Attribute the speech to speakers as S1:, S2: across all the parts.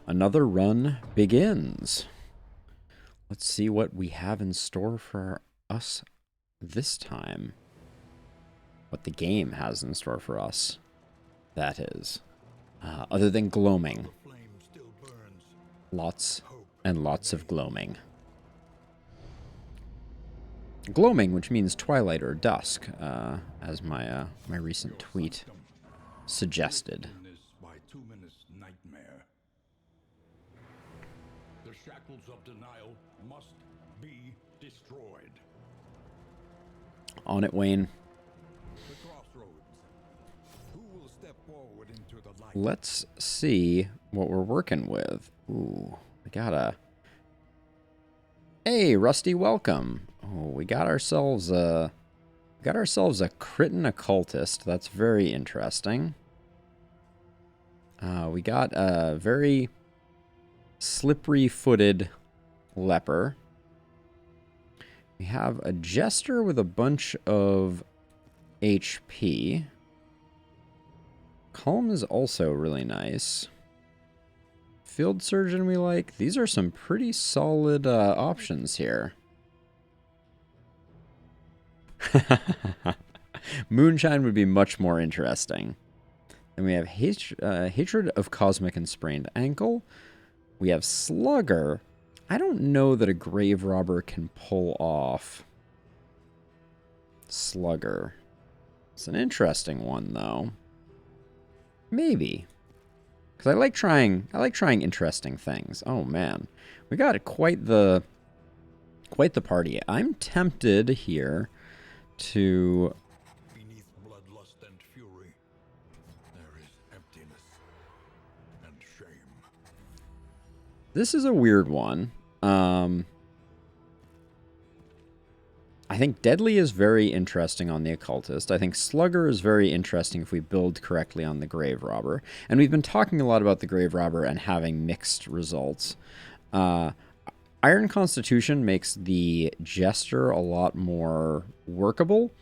S1: Another run begins. Let's see what we have in store for us this time. What the game has in store for us, that is. Other than gloaming. Lots and lots of gloaming. Gloaming, which means twilight or dusk, as my my recent tweet suggested.
S2: The shackles of denial must be destroyed.
S1: On it, Wayne.
S2: The crossroads. Who will step forward into the light?
S1: Let's see what we're working with. Ooh, we got a... Hey, Rusty, welcome. Oh, we got ourselves a Critin occultist. That's very interesting. We got a very slippery-footed leper. We have a jester with a bunch of HP. Calm is also really nice. Field surgeon we like. These are some pretty solid options here. Moonshine would be much more interesting. Then we have Hatred of Cosmic and Sprained Ankle. We have Slugger. I don't know that a Grave Robber can pull off Slugger. It's an interesting one, though. Maybe. Because I like trying interesting things. Oh, man. We got quite the party. I'm tempted here to...
S2: Beneath bloodlust and fury, there is emptiness and shame.
S1: This is a weird one. I think Deadly is very interesting on the Occultist. I think Slugger is very interesting if we build correctly on the Grave Robber. And we've been talking a lot about the Grave Robber and having mixed results. Iron Constitution makes the Jester a lot more workable.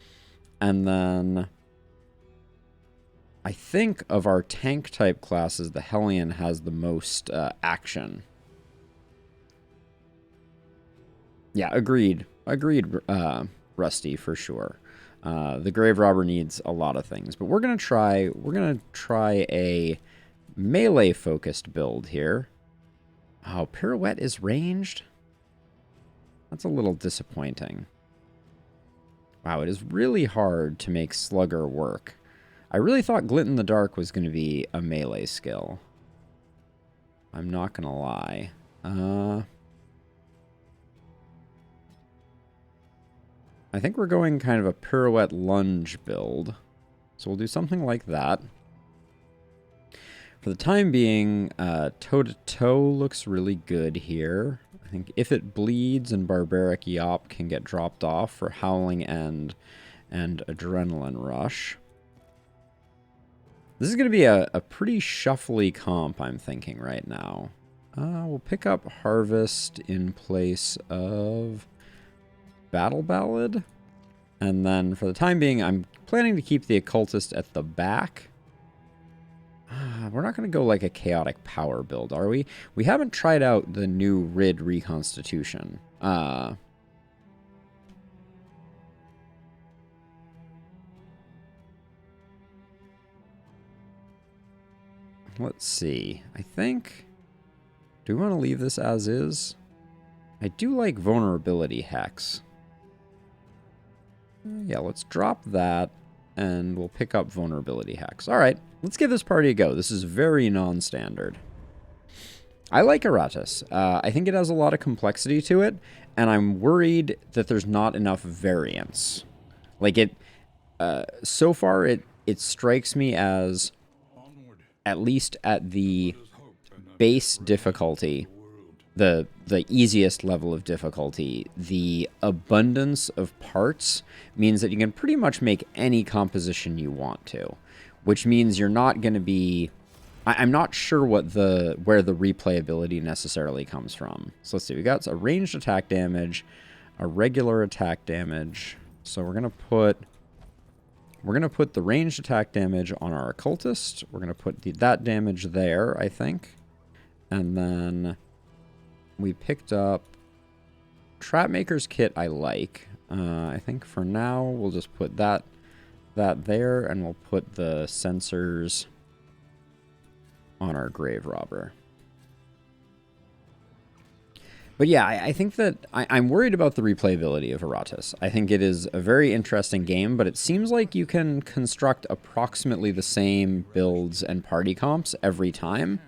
S1: And then I think of our tank type classes, the Hellion has the most action. Yeah, agreed. Agreed, Rusty, for sure. The Grave Robber needs a lot of things, but we're gonna try a melee focused build here. Oh, Pirouette is ranged? That's a little disappointing. Wow, it is really hard to make Slugger work. I really thought Glint in the Dark was going to be a melee skill. I'm not gonna lie. I think we're going kind of a pirouette lunge build. So we'll do something like that. For the time being, toe-to-toe looks really good here. I think if it bleeds and Barbaric Yop can get dropped off for Howling End and Adrenaline Rush. This is going to be a pretty shuffly comp, I'm thinking right now. We'll pick up Harvest in place of Battle Ballad. And then for the time being, I'm planning to keep the Occultist at the back. We're not going to go like a Chaotic Power build, are we? We haven't tried out the new Rid Reconstitution. Let's see. I think... Do we want to leave this as is? I do like Vulnerability Hex. Yeah, let's drop that, and we'll pick up Vulnerability Hex. Alright, let's give this party a go. This is very non-standard. I like Iratus. I think it has a lot of complexity to it, and I'm worried that there's not enough variance. Like, so far, it strikes me as, at least at the base difficulty, the easiest level of difficulty, the abundance of parts means that you can pretty much make any composition you want to, which means you're not going to be... I'm not sure where the replayability necessarily comes from. So let's see, we got a ranged attack damage, a regular attack damage. So we're gonna put the ranged attack damage on our Occultist. We're gonna put that damage there, I think. And then we picked up Trapmaker's Kit I like. I think for now we'll just put that there, and we'll put the sensors on our Grave Robber. But yeah, I think that I'm worried about the replayability of Iratus. I think it is a very interesting game, but it seems like you can construct approximately the same builds and party comps every time,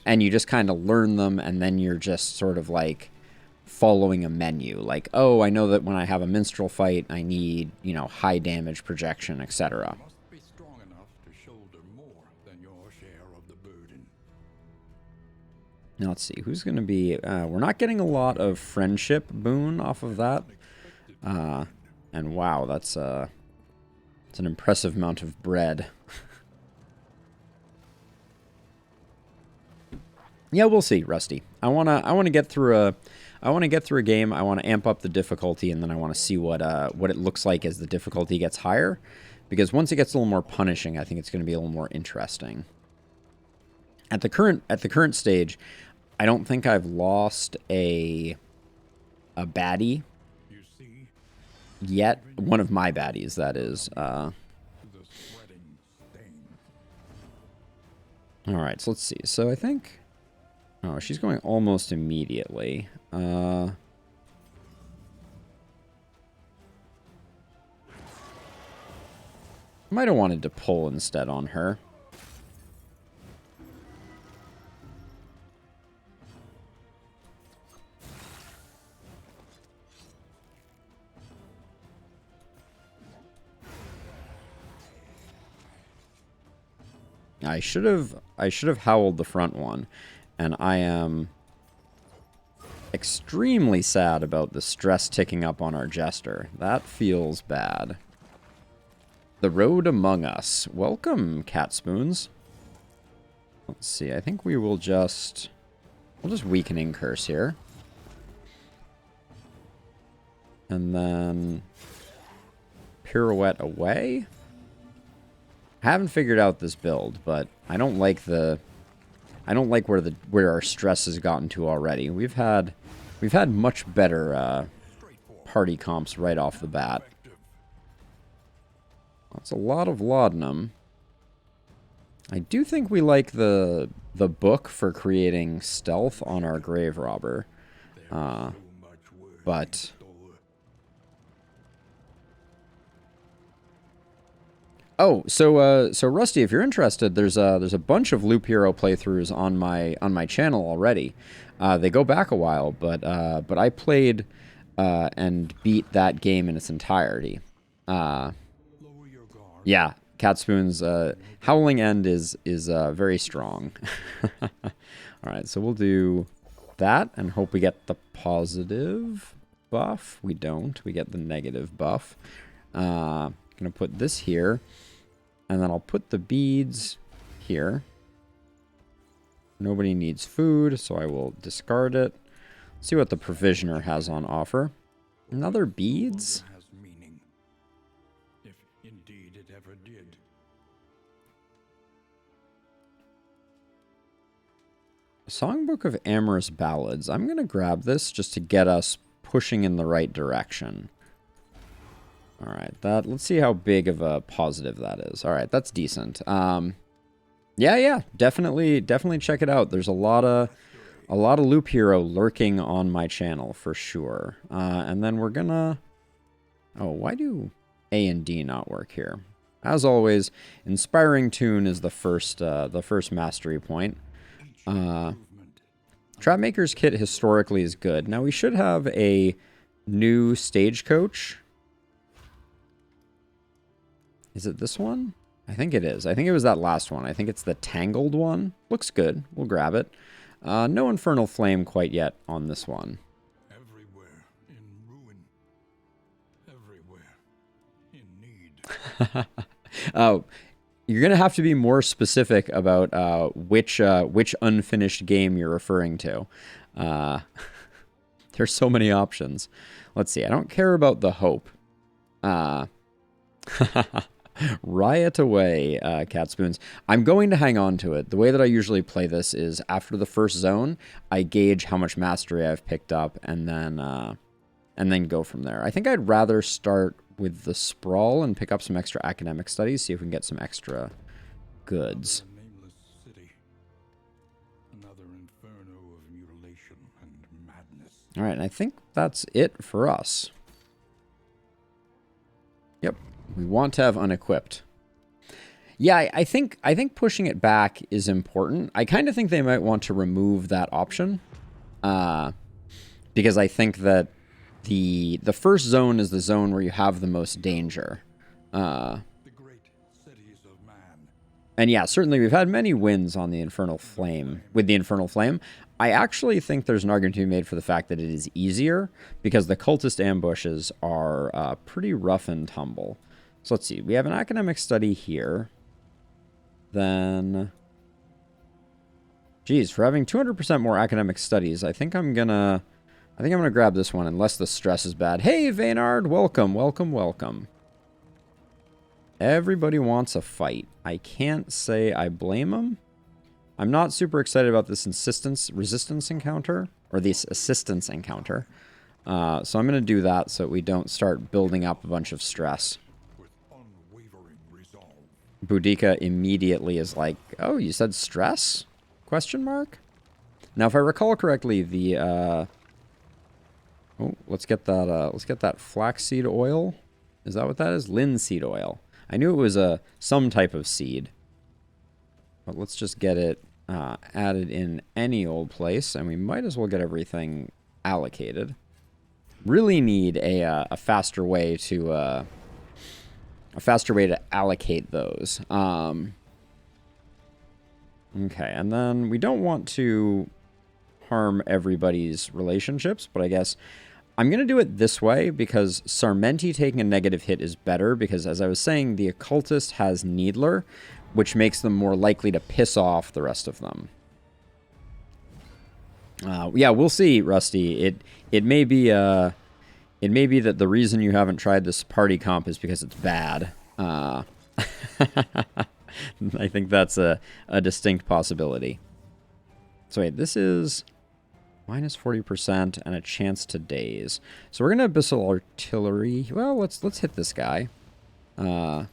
S1: and you just kind of learn them, and then you're just sort of like following a menu. Like, oh, I know that when I have a minstrel fight, I need, you know, high damage projection, etc.
S2: Must be strong enough to shoulder more than your share of the burden.
S1: Now, let's see, who's going to be... we're not getting a lot of friendship boon off of that. And wow, that's it's an impressive amount of bread. Yeah, we'll see, Rusty. I wanna get through a game. I want to amp up the difficulty, and then I want to see what it looks like as the difficulty gets higher. Because once it gets a little more punishing, I think it's going to be a little more interesting. At the current stage, I don't think I've lost a baddie
S2: You see,
S1: yet. One of my baddies, that is.
S2: the spreading stain.
S1: All right, so let's see. So I think... Oh, she's going almost immediately. Might have wanted to pull instead on her. I should have howled the front one, and I am extremely sad about the stress ticking up on our jester. That feels bad. The Road Among Us. Welcome, Cat Spoons. Let's see. I think we'll just Weakening Curse here. And then Pirouette away. I haven't figured out this build, but I don't like where our stress has gotten to already. We've had much better party comps right off the bat. That's a lot of laudanum. I do think we like the book for creating stealth on our Grave Robber. But oh, so Rusty, if you're interested, there's a bunch of Loop Hero playthroughs on my channel already. They go back a while, but I played and beat that game in its entirety. Yeah, Cat Spoon's Howling End is very strong. All right, so we'll do that and hope we get the positive buff. We don't. We get the negative buff. Gonna put this here, and then I'll put the beads here. Nobody needs food, so I will discard it. See what the Provisioner has on offer. Another beads?
S2: Has meaning, if indeed it ever did.
S1: Songbook of Amorous Ballads. I'm going to grab this just to get us pushing in the right direction. All right, let's see how big of a positive that is. All right, that's decent. Yeah, definitely check it out. There's a lot of Loop Hero lurking on my channel for sure. And then we're gonna... Oh, why do A and D not work here? As always, Inspiring Tune is the first mastery point. Trapmaker's Kit historically is good. Now we should have a new Stagecoach. Is it this one? I think it is. I think it was that last one. I think it's the Tangled one. Looks good. We'll grab it. No Infernal Flame quite yet on this one.
S2: Everywhere in ruin. Everywhere in need.
S1: Oh, you're going to have to be more specific about which unfinished game you're referring to. There's so many options. Let's see. I don't care about the Hope. Riot away, Cat Spoons. I'm going to hang on to it. The way that I usually play this is after the first zone, I gauge how much mastery I've picked up, and then go from there. I think I'd rather start with the Sprawl and pick up some extra academic studies, see if we can get some extra goods.
S2: A nameless city. Another inferno of mutilation and madness.
S1: All right, and I think that's it for us. Yep, we want to have unequipped. Yeah, I think pushing it back is important. I kind of think they might want to remove that option, because I think that the first zone is the zone where you have the most danger.
S2: The great cities of man.
S1: And yeah, certainly we've had many wins on the Infernal Flame, with the Infernal Flame. I actually think there's an argument to be made for the fact that it is easier, because the cultist ambushes are pretty rough and tumble. So let's see, we have an academic study here. Then, geez, for having 200% more academic studies, I think I'm gonna grab this one, unless the stress is bad. Hey, Vaynard, welcome, welcome, welcome. Everybody wants a fight. I can't say I blame them. I'm not super excited about this resistance encounter, or this assistance encounter. So I'm going to do that so that we don't start building up a bunch of stress.
S2: With unwavering resolve.
S1: Boudica immediately is like, oh, you said stress? Question mark? Now, if I recall correctly, the, oh, let's get that flaxseed oil. Is that what that is? Linseed oil. I knew it was some type of seed. But let's just get it added in any old place, and we might as well get everything allocated. Really need a faster way to allocate those. Okay, and then we don't want to harm everybody's relationships, but I guess I'm going to do it this way because Sarmenti taking a negative hit is better because, as I was saying, the Occultist has Needler, which makes them more likely to piss off the rest of them. Yeah, we'll see, Rusty. It may be that the reason you haven't tried this party comp is because it's bad. I think that's a distinct possibility. So wait, this is minus 40% and a chance to daze. So we're gonna Abyssal Artillery. Well, let's hit this guy. And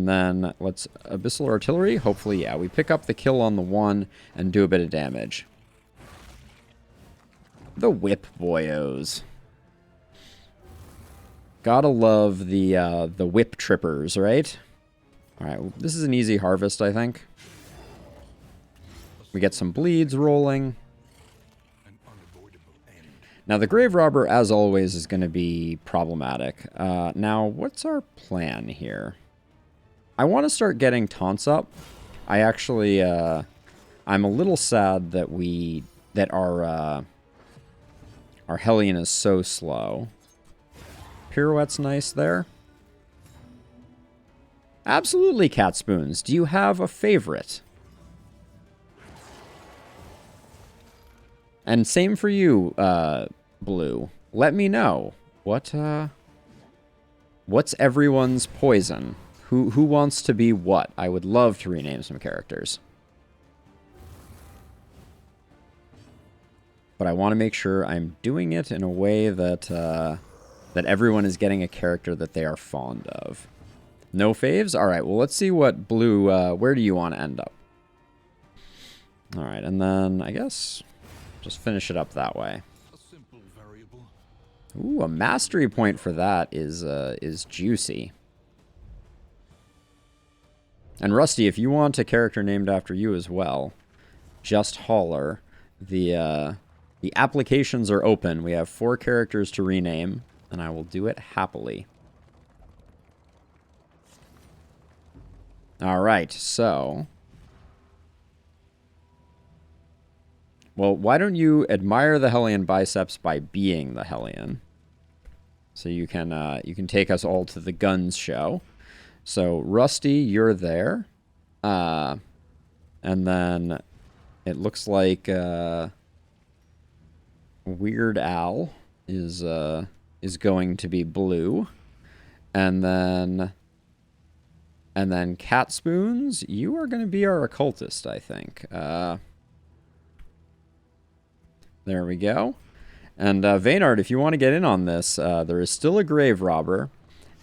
S1: then let's Abyssal Artillery. Hopefully, yeah, we pick up the kill on the one and do a bit of damage. The whip boyos. Gotta love the whip trippers, right? All right, this is an easy harvest, I think. We get some bleeds rolling. Now, the Grave Robber, as always, is going to be problematic. Now, what's our plan here? I want to start getting taunts up. I actually, I'm a little sad that our Hellion is so slow. Pirouette's nice there. Absolutely, Cat Spoons. Do you have a favorite? And same for you, Blue. Let me know. What's everyone's poison? Who wants to be what? I would love to rename some characters. But I want to make sure I'm doing it in a way that that everyone is getting a character that they are fond of. No faves? All right, well, let's see what Blue, where do you want to end up? All right, and then I guess just finish it up that way.
S2: A simple variable.
S1: Ooh, a mastery point for that is juicy. And Rusty, if you want a character named after you as well, just holler. The applications are open. We have 4 characters to rename, and I will do it happily. All right, so... Well, why don't you admire the Hellion biceps by being the Hellion? So you can take us all to the guns show. So Rusty, you're there, and then it looks like Weird Al is going to be Blue, and then And then Cat Spoons, you are going to be our occultist, I think. There we go. And Vaynard, if you want to get in on this, there is still a grave robber.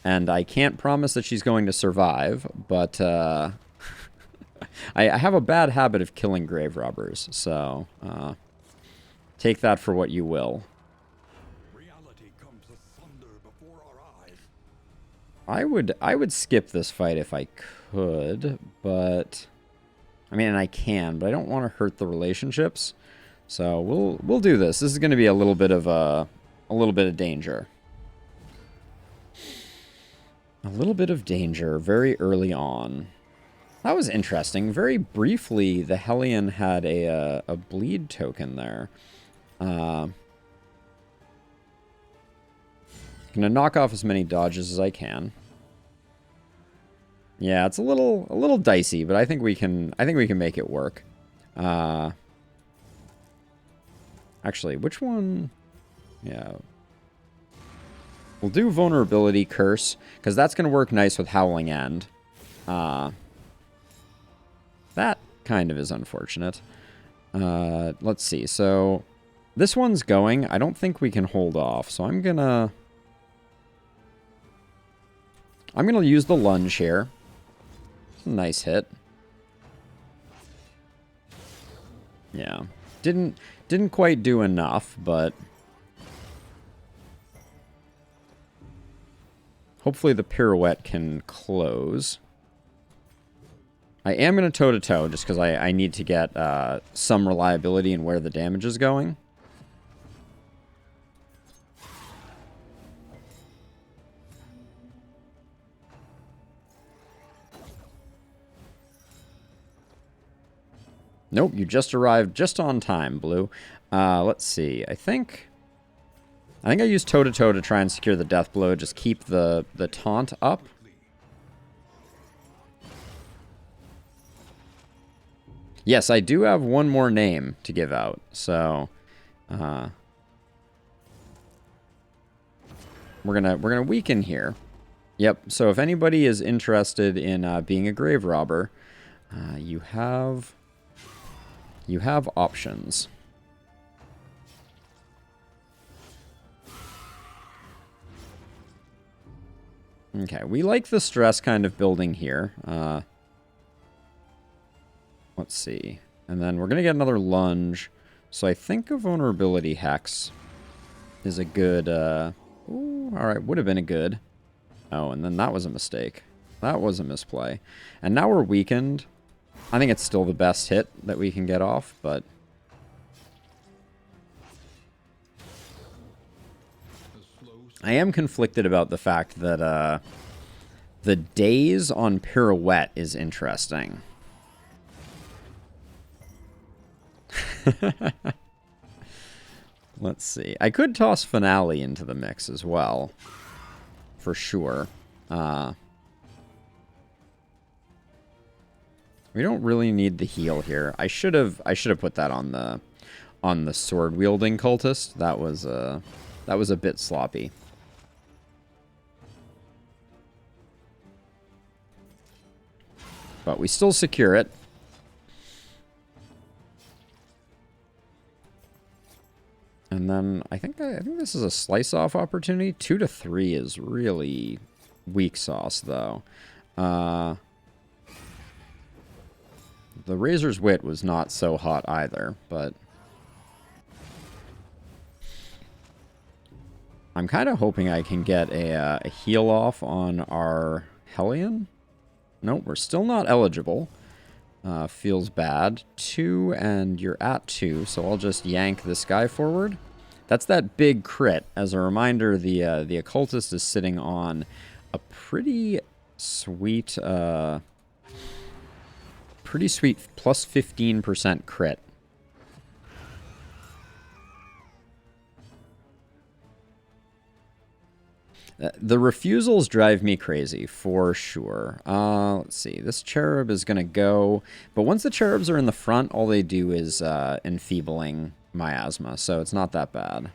S1: And I can't promise that she's going to survive, but I have a bad habit of killing grave robbers, so take that for what you will.
S2: Reality comes asunder before our eyes.
S1: I would skip this fight if I could, but I mean, I can, but I don't want to hurt the relationships. So we'll do this. This is going to be a little bit of danger. A little bit of danger very early on. That was interesting. Very briefly, the Hellion had a bleed token there. Gonna knock off as many dodges as I can. Yeah, it's a little dicey, but I think we can make it work. Actually, which one? Yeah. We'll do Vulnerability Curse, because that's going to work nice with Howling End. That kind of is unfortunate. Let's see. So, this one's going. I don't think we can hold off, so I'm gonna use the lunge here. Nice hit. Yeah. Didn't quite do enough, but hopefully the pirouette can close. I am going to toe-to-toe just because I need to get some reliability in where the damage is going. Nope, you just arrived just on time, Blue. Let's see. I think I used toe-to-toe to try and secure the death blow. Just keep the taunt up. Yes, I do have one more name to give out, so we're gonna weaken here. Yep. So if anybody is interested in being a grave robber, you have options. Okay, we like the stress kind of building here. Let's see. And then we're going to get another lunge. So I think a vulnerability hex is a good... Ooh, alright, would have been a good. Oh, and then that was a mistake. That was a misplay. And now we're weakened. I think it's still the best hit that we can get off, but... I am conflicted about the fact that the daze on pirouette is interesting. Let's see. I could toss finale into the mix as well, for sure. We don't really need the heal here. I should have put that on the sword wielding cultist. That was a bit sloppy. But we still secure it. And then I think this is a slice off opportunity. 2 to 3 is really weak sauce though. The Razor's Wit was not so hot either, but I'm kind of hoping I can get a heal off on our Hellion. Nope, we're still not eligible. Feels bad. 2, and you're at 2, so I'll just yank this guy forward. That's that big crit. As a reminder, the occultist is sitting on a pretty sweet plus 15% crit. The refusals drive me crazy, for sure. Let's see. This cherub is going to go. But once the cherubs are in the front, all they do is enfeebling miasma. So it's not that bad.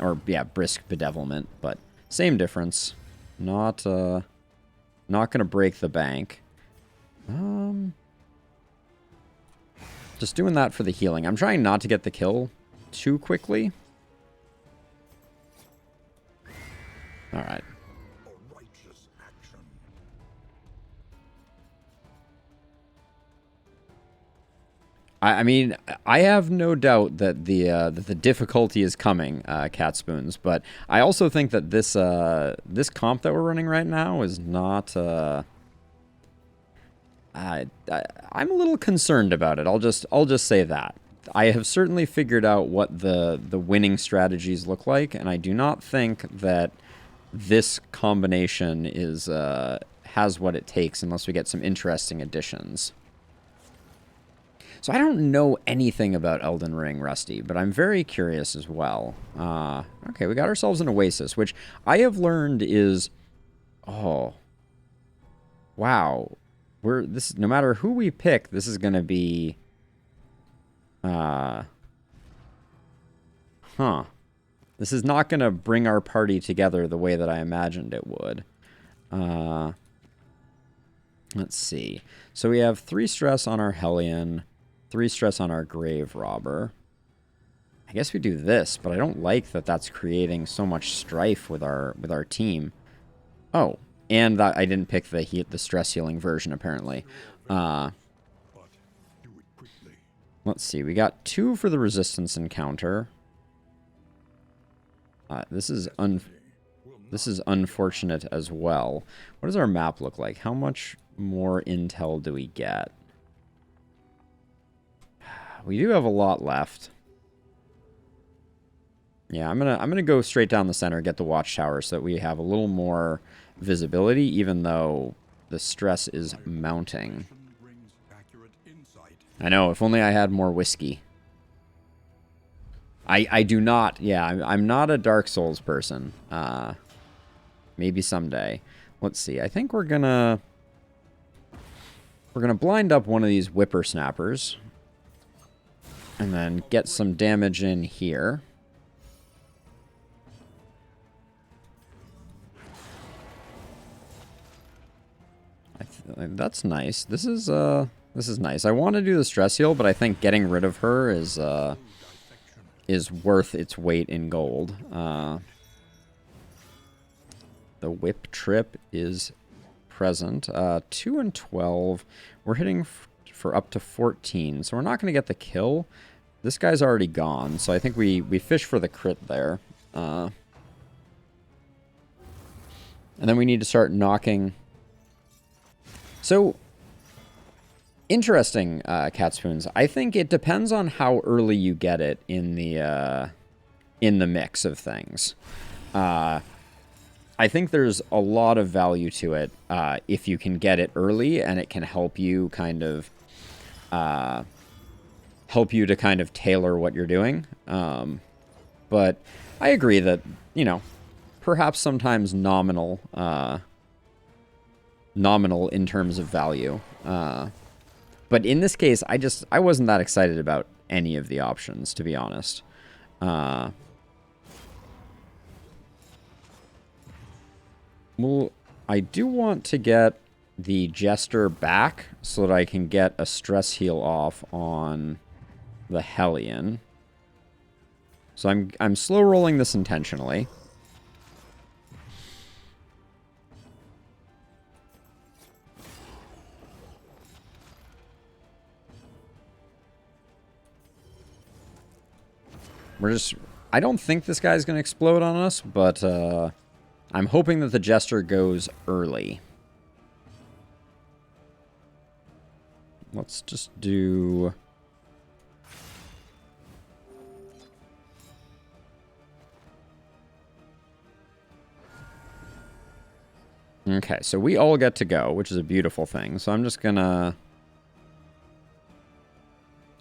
S1: Or, yeah, brisk bedevilment. But same difference. Not Not going to break the bank. Just doing that for the healing. I'm trying not to get the kill too quickly. All right. I mean, I have no doubt that the difficulty is coming, Cat Spoons. But I also think that this comp that we're running right now is not. I'm a little concerned about it. I'll just say that. I have certainly figured out what the winning strategies look like, and I do not think that this combination is has what it takes unless we get some interesting additions. So I don't know anything about Elden Ring, Rusty, but I'm very curious as well. Okay, we got ourselves an Oasis, which I have learned is, oh, wow. No matter who we pick, this is going to be, This is not going to bring our party together the way that I imagined it would. Let's see. So we have 3 stress on our Hellion. 3 stress on our Grave Robber. I guess we do this, but I don't like that that's creating so much strife with our team. Oh, and that I didn't pick the stress healing version apparently. Let's see. We got 2 for the resistance encounter. This is unfortunate as well. What does our map look like? How much more intel do we get? We do have a lot left. Yeah, I'm gonna go straight down the center, get the watchtower, so that we have a little more visibility, even though the stress is mounting. I know. If only I had more whiskey. I do not. Yeah, I'm not a Dark Souls person. Maybe someday. Let's see. I think we're gonna blind up one of these whippersnappers. And then get some damage in here. That's nice. This is nice. I want to do the stress heal, but I think getting rid of her is worth its weight in gold. The whip trip is present. 2 and 12. We're hitting for up to 14, so we're not going to get the kill. This guy's already gone, so I think we fish for the crit there. And then we need to start knocking. So, interesting, Cat Spoons. I think it depends on how early you get it in the mix of things. I think there's a lot of value to it if you can get it early, and it can help you kind of tailor what you're doing. But I agree that, you know, perhaps sometimes nominal in terms of value. But in this case, I wasn't that excited about any of the options, to be honest. Well, I do want to get the Jester back so that I can get a stress heal off on the Hellion. So I'm slow rolling this intentionally. I don't think this guy's going to explode on us, but I'm hoping that the Jester goes early. Let's just do... Okay, so we all get to go, which is a beautiful thing. So I'm just gonna...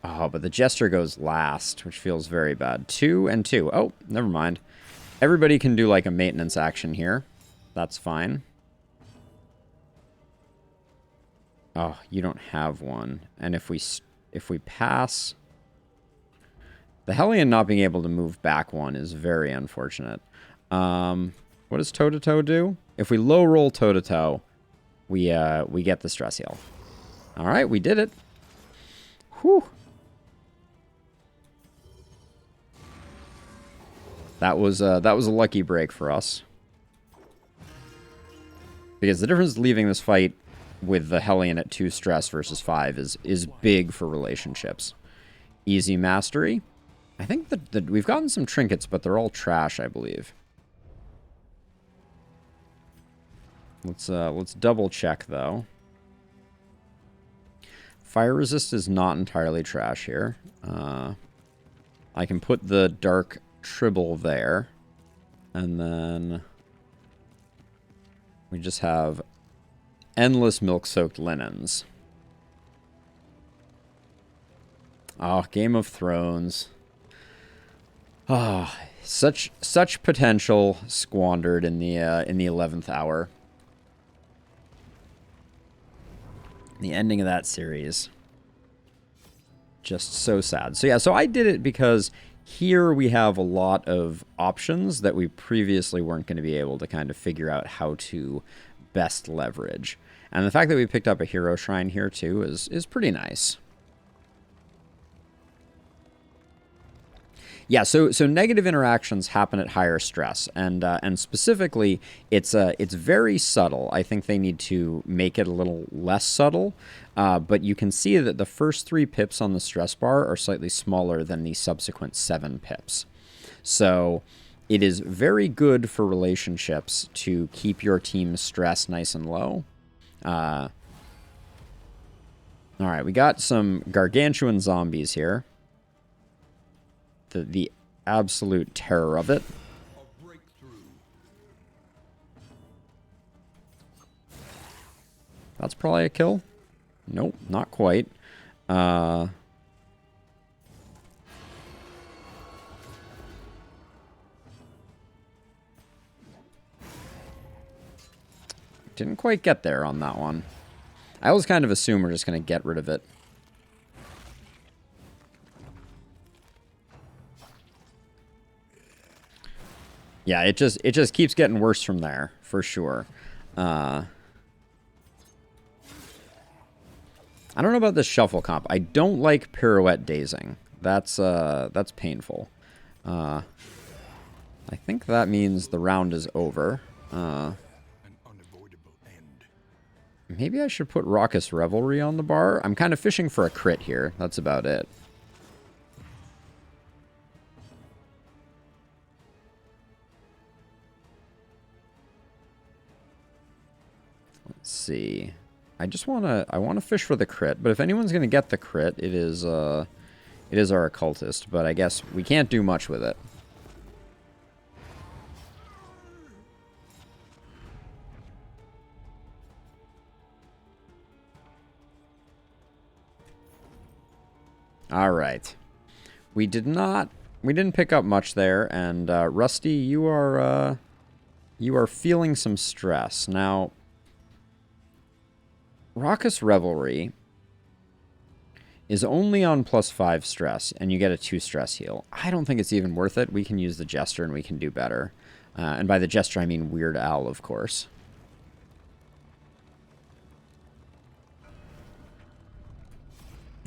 S1: Oh, but the Jester goes last, which feels very bad. 2 and 2. Oh, never mind. Everybody can do like a maintenance action here. That's fine. Oh, you don't have one. And if we pass... The Hellion not being able to move back one is very unfortunate. What does toe-to-toe do? If we low roll toe-to-toe, we get the stress heal. All right, we did it. Whew. That was a lucky break for us. Because the difference leaving this fight with the Hellion at 2 stress versus 5 is big for relationships. Easy mastery. I think that we've gotten some trinkets, but they're all trash, I believe. Let's double check though. Fire resist is not entirely trash here. I can put the dark tribble there, and then we just have endless milk-soaked linens. Oh, Game of Thrones. Ah, such potential squandered in the 11th hour. The ending of that series. Just so sad. So yeah, so I did it because here we have a lot of options that we previously weren't going to be able to kind of figure out how to best leverage. And the fact that we picked up a hero shrine here too is pretty nice. Yeah, so negative interactions happen at higher stress, and specifically, it's very subtle. I think they need to make it a little less subtle, but you can see that the first 3 pips on the stress bar are slightly smaller than the subsequent 7 pips. So it is very good for relationships to keep your team's stress nice and low. All right, we got some gargantuan zombies here. The absolute terror of it. That's probably a kill. Nope, not quite. Didn't quite get there on that one. I always kind of assume we're just going to get rid of it. Yeah, it just keeps getting worse from there, for sure. I don't know about this shuffle comp. I don't like pirouette dazing. That's painful. I think that means the round is over. Maybe I should put Raucous Revelry on the bar. I'm kind of fishing for a crit here. That's about it. Let's see. I want to fish for the crit, but if anyone's going to get the crit, it is our occultist, but I guess we can't do much with it. All right. We didn't pick up much there, and Rusty, you are feeling some stress. Now, Raucous Revelry is only on +5 stress, and you get a 2 stress heal. I don't think it's even worth it. We can use the Jester, and we can do better. And by the Jester, I mean Weird Al, of course.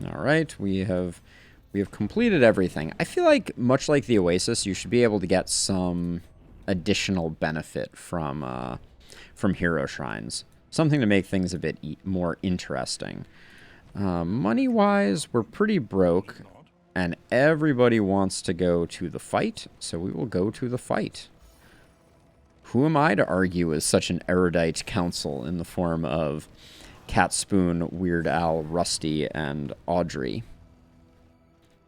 S1: All right, we have completed everything. I feel like, much like the Oasis, you should be able to get some additional benefit from hero shrines. Something to make things a bit more interesting. Money-wise, we're pretty broke, and everybody wants to go to the fight, so we will go to the fight. Who am I to argue with such an erudite council in the form of Cat Spoon, Weird Al, Rusty, and Audrey?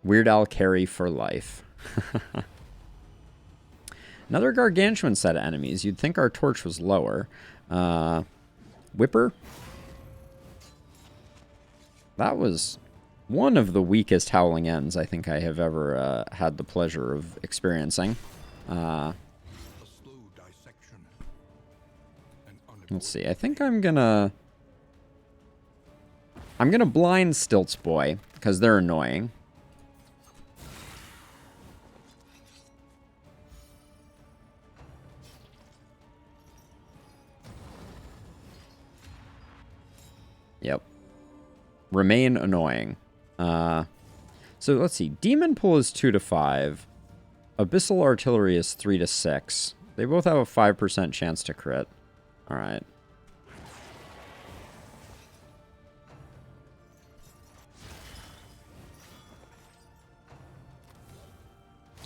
S1: Weird Al carry for life. Another gargantuan set of enemies. You'd think our torch was lower. Whipper. That was one of the weakest Howling Ends I think I have ever had the pleasure of experiencing. Let's see. I think I'm gonna blind Stilts Boy because they're annoying. remain annoying. So let's see. Demon Pull is 2 to 5. Abyssal Artillery is 3 to 6. They both have a 5% chance to crit. Alright.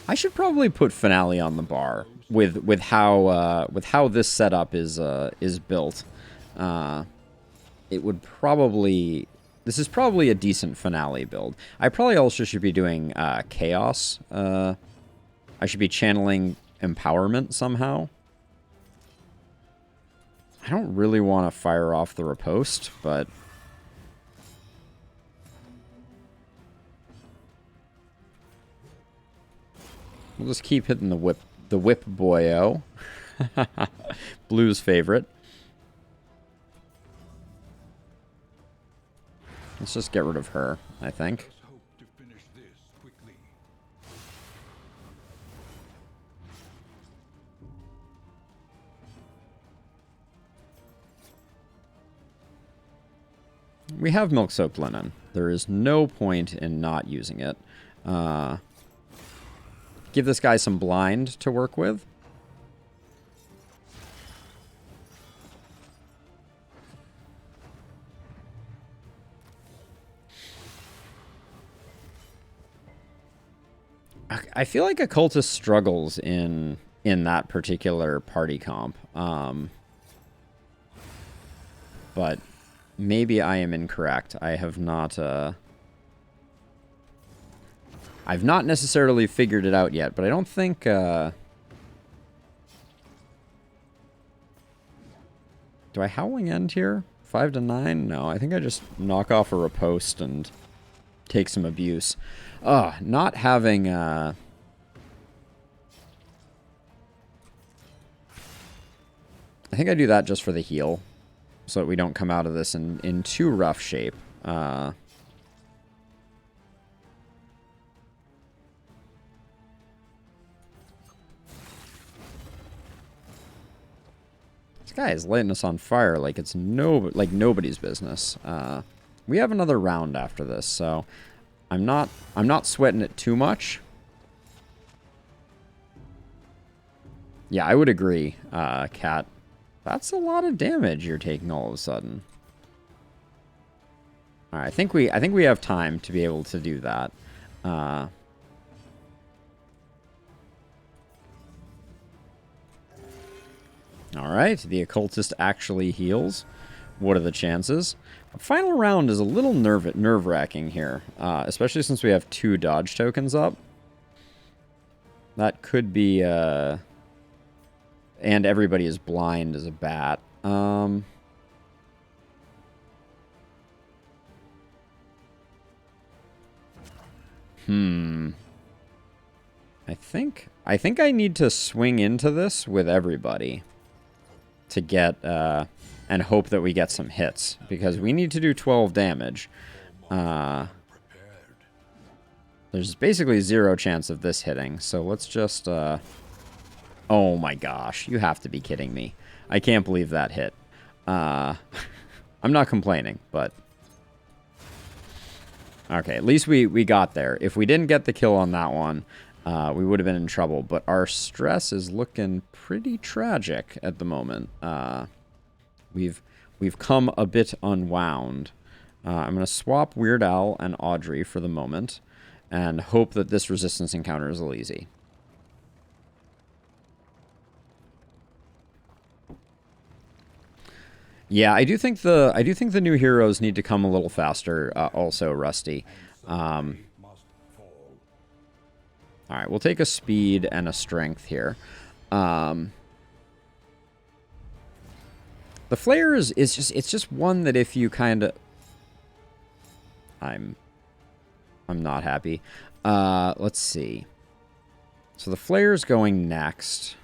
S1: I should probably put Finale on the bar with how this setup is built. It would probably... This is probably a decent Finale build. I probably also should be doing Chaos. I should be channeling Empowerment somehow. I don't really want to fire off the Riposte, but... We'll just keep hitting the whip boyo. Blue's favorite. Let's just get rid of her, I think. We have Milk-Soaked Linen. There is no point in not using it. Give this guy some blind to work with. I feel like Occultist struggles in that particular party comp. But maybe I am incorrect. I have not... I've not necessarily figured it out yet, but I don't think... Do I Howling End here? 5 to 9? No, I think I just knock off a Riposte and take some abuse. Not having... I think I do that just for the heal, so that we don't come out of this in too rough shape. This guy is lighting us on fire like it's nobody's business. We have another round after this, so I'm not sweating it too much. Yeah, I would agree, Cat. That's a lot of damage you're taking all of a sudden. All right, I think we have time to be able to do that. All right, the Occultist actually heals. What are the chances? Final round is a little nerve-wracking here, especially since we have 2 dodge tokens up. That could be... And everybody is blind as a bat. I think I need to swing into this with everybody to get and hope that we get some hits, because we need to do 12 damage. There's basically 0 chance of this hitting, so let's just oh my gosh, you have to be kidding me. I can't believe that hit. I'm not complaining, but... Okay, at least we got there. If we didn't get the kill on that one, we would have been in trouble. But our stress is looking pretty tragic at the moment. We've come a bit unwound. I'm going to swap Weird Al and Audrey for the moment, and hope that this resistance encounter is a little easy. Yeah, I do think the new heroes need to come a little faster. Also, Rusty. All right, we'll take a speed and a strength here. The flare is just one that if you kind of... I'm not happy. Let's see. So the flare is going next.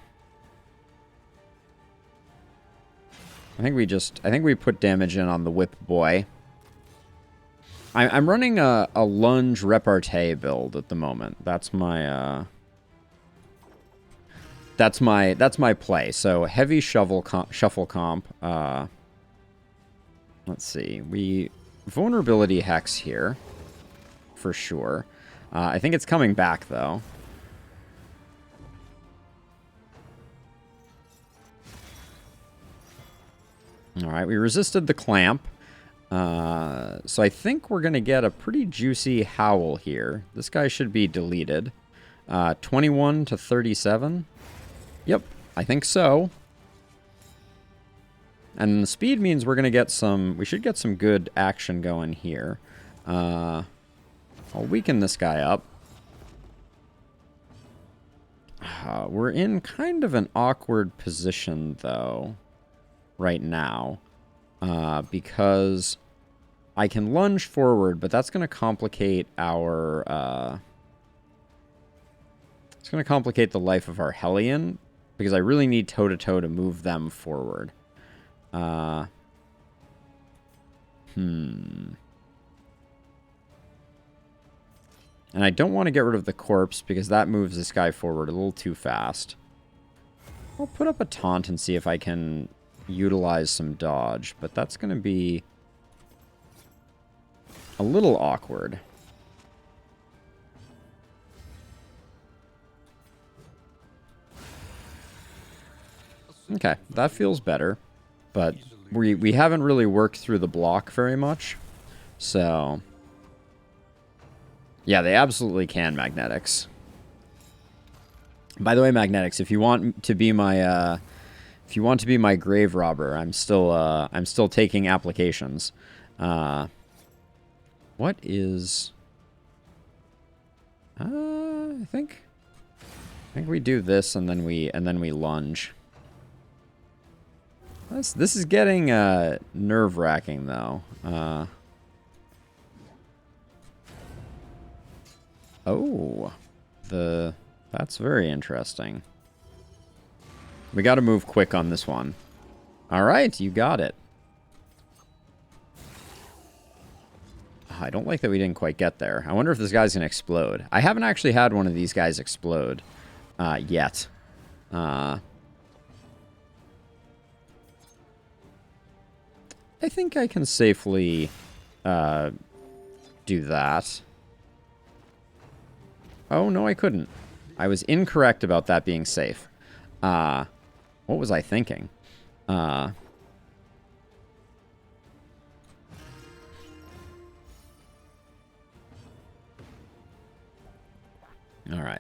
S1: I think we put damage in on the Whip Boy. I'm running a lunge repartee build at the moment. That's my play. So heavy shuffle comp. Let's see. vulnerability hex here, for sure. I think it's coming back, though. Alright, we resisted the clamp. So I think we're going to get a pretty juicy howl here. This guy should be deleted. 21 to 37. Yep, I think so. And the speed means we're going to get some... We should get some good action going here. I'll weaken this guy up. We're in kind of an awkward position, though, right now. Because I can lunge forward, but that's going to complicate our... it's going to complicate the life of our Hellion, because I really need toe-to-toe to move them forward. And I don't want to get rid of the corpse, because that moves this guy forward a little too fast. I'll put up a taunt and see if I can utilize some dodge, but that's going to be a little awkward. Okay, that feels better, but we haven't really worked through the block very much, so yeah, they absolutely can magnetics. By the way, magnetics, if you want to be my grave robber, I'm still taking applications. What is I think we do this and then we lunge. This is getting nerve-wracking, though. Oh, that's very interesting. We got to move quick on this one. All right, you got it. I don't like that we didn't quite get there. I wonder if this guy's gonna explode. I haven't actually had one of these guys explode yet. I think I can safely do that. Oh, no, I couldn't. I was incorrect about that being safe. What was I thinking? Alright,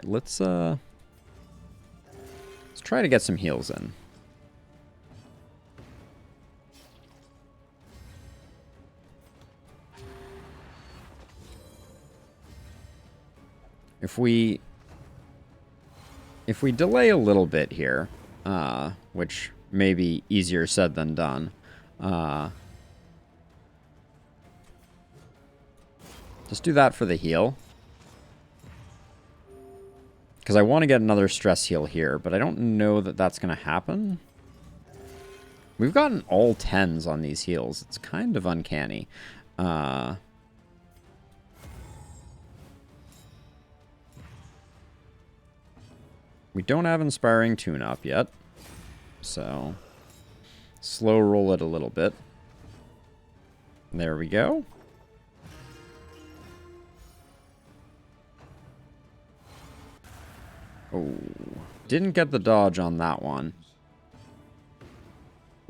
S1: let's try to get some heals in. If we delay a little bit here, which may be easier said than done, just do that for the heal. Because I want to get another stress heal here, but I don't know that that's going to happen. We've gotten all 10s on these heals. It's kind of uncanny. We don't have Inspiring Tune-Up yet, so slow roll it a little bit. There we go. Oh, didn't get the dodge on that one.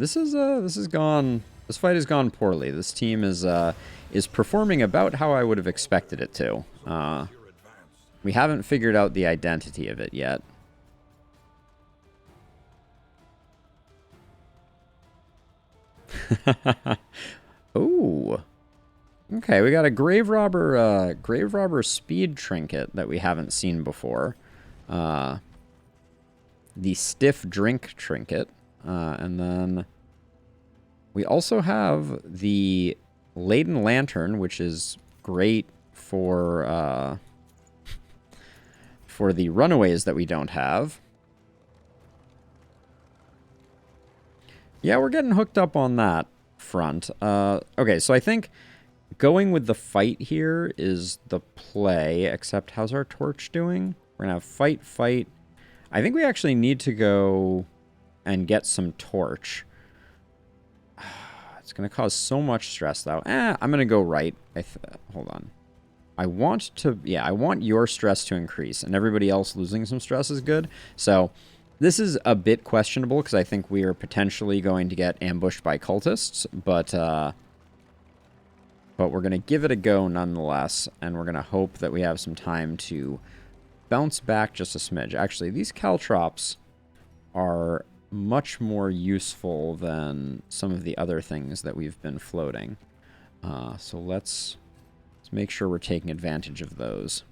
S1: This fight has gone poorly. This team is performing about how I would have expected it to. We haven't figured out the identity of it yet. Ooh. Okay, we got a grave robber speed trinket that we haven't seen before. The stiff drink trinket. And then we also have the laden lantern, which is great for the runaways that we don't have. Yeah, we're getting hooked up on that front. Okay, so I think going with the fight here is the play, except how's our torch doing? We're going to have fight. I think we actually need to go and get some torch. It's going to cause so much stress, though. I'm going to go right. Hold on. I want your stress to increase, and everybody else losing some stress is good. So this is a bit questionable, because I think we are potentially going to get ambushed by cultists, but we're going to give it a go nonetheless, and we're going to hope that we have some time to bounce back just a smidge. Actually, these caltrops are much more useful than some of the other things that we've been floating. So let's make sure we're taking advantage of those.